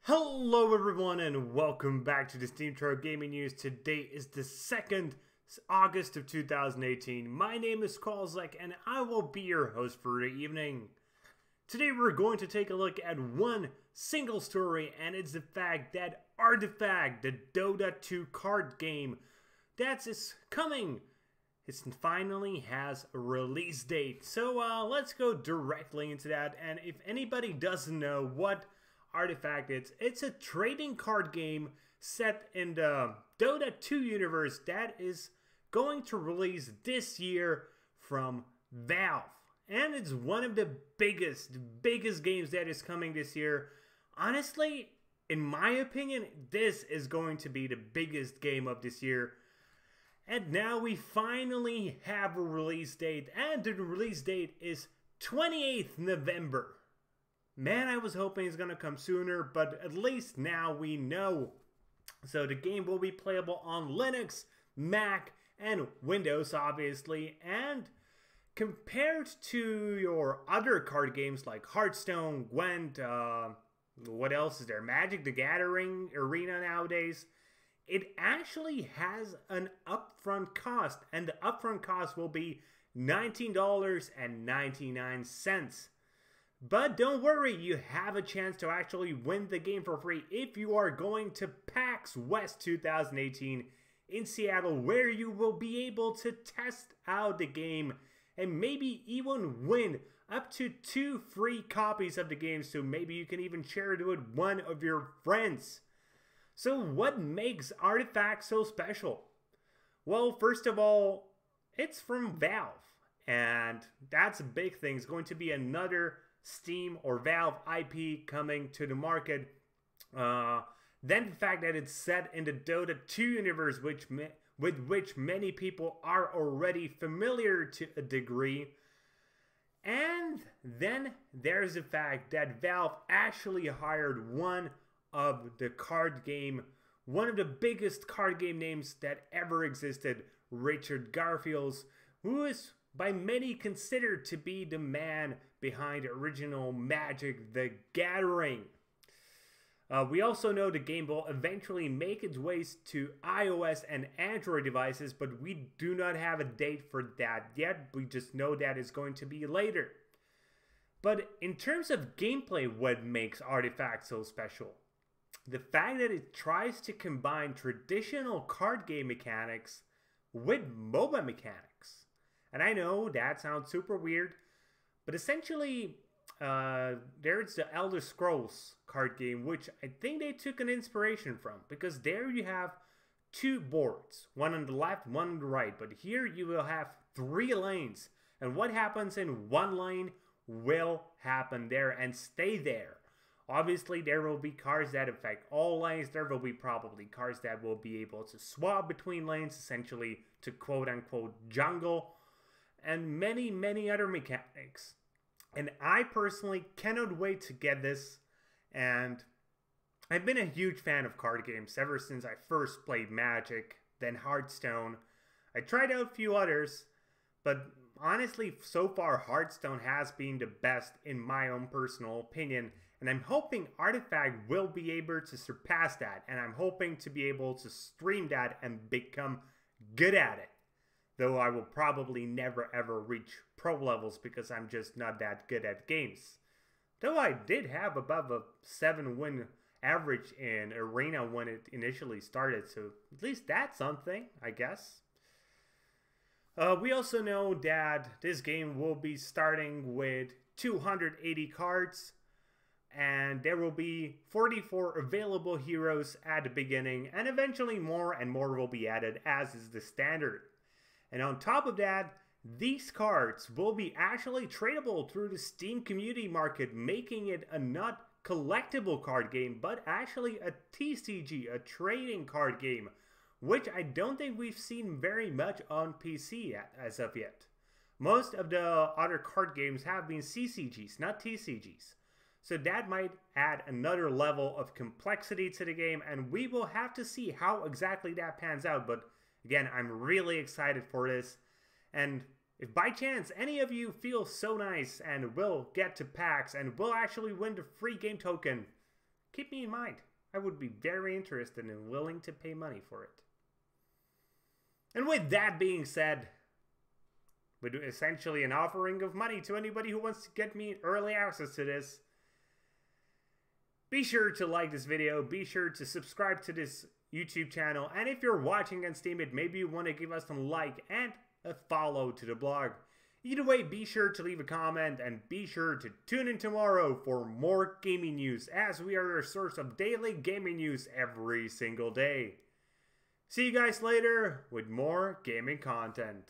Hello everyone and welcome back to the SteemTrail Gaming News. Today is the 2nd August of 2018. My name is Kralizec and I will be your host for the evening. Today we're going to take a look at one single story, and it's the fact that Artifact, the Dota 2 card game that is coming, it finally has a release date. So let's go directly into that. And if anybody doesn't know what Artifact is, it's a trading card game set in the Dota 2 universe that is going to release this year from Valve. And it's one of the biggest games that is coming this year. Honestly, in my opinion, this is going to be the biggest game of this year. And now we finally have a release date, and the release date is 28th November. Man, I was hoping it's going to come sooner, but at least now we know. So the game will be playable on Linux, Mac, and Windows, obviously. And compared to your other card games like Hearthstone, Gwent, what else is there? Magic the Gathering, Arena nowadays. It actually has an upfront cost, and the upfront cost will be $19.99. But don't worry, you have a chance to actually win the game for free if you are going to PAX West 2018 in Seattle, where you will be able to test out the game and maybe even win up to 2 free copies of the game, so maybe you can even share it with one of your friends. So what makes Artifact so special? Well, first of all, it's from Valve, and that's a big thing. It's going to be another Steam or Valve IP coming to the market. Then the fact that it's set in the Dota 2 universe, with which many people are already familiar to a degree. And then there's the fact that Valve actually hired one of the biggest card game names that ever existed, Richard Garfield, who is by many considered to be the man behind the original Magic the Gathering. We also know the game will eventually make its way to iOS and Android devices, but we do not have a date for that yet. We just know that it's going to be later. But in terms of gameplay, what makes Artifact so special? The fact that it tries to combine traditional card game mechanics with MOBA mechanics. And I know that sounds super weird, but essentially, there's the Elder Scrolls card game, which I think they took an inspiration from, because there you have 2 boards, one on the left, one on the right, but here you will have 3 lanes, and what happens in one lane will happen there and stay there. Obviously, there will be cards that affect all lanes. There will be probably cards that will be able to swap between lanes, essentially to quote-unquote jungle, and many other mechanics. And I personally cannot wait to get this, and I've been a huge fan of card games ever since I first played Magic, then Hearthstone. I tried out a few others, but honestly, so far Hearthstone has been the best in my own personal opinion, and I'm hoping Artifact will be able to surpass that, and I'm hoping to be able to stream that and become good at it. Though I will probably never ever reach pro levels because I'm just not that good at games. Though I did have above a 7-win average in Arena when it initially started, so at least that's something, I guess. We also know that this game will be starting with 280 cards, and there will be 44 available heroes at the beginning, and eventually more and more will be added, as is the standard. And on top of that, these cards will be actually tradable through the Steam community market, making it a not collectible card game, but actually a TCG, a trading card game, which I don't think we've seen very much on PC as of yet. Most of the other card games have been CCGs, not TCGs. So that might add another level of complexity to the game, and we will have to see how exactly that pans out. But again, I'm really excited for this. And If by chance any of you feel so nice and will get to PAX and will actually win the free game token, keep me in mind. I would be very interested and willing to pay money for it. And with that being said, with essentially an offering of money to anybody who wants to get me early access to this, be sure to like this video, be sure to subscribe to this YouTube channel, and if you're watching on Steam, maybe you want to give us a like and a follow to the blog. Either way, be sure to leave a comment and be sure to tune in tomorrow for more gaming news, as we are your source of daily gaming news every single day. See you guys later with more gaming content.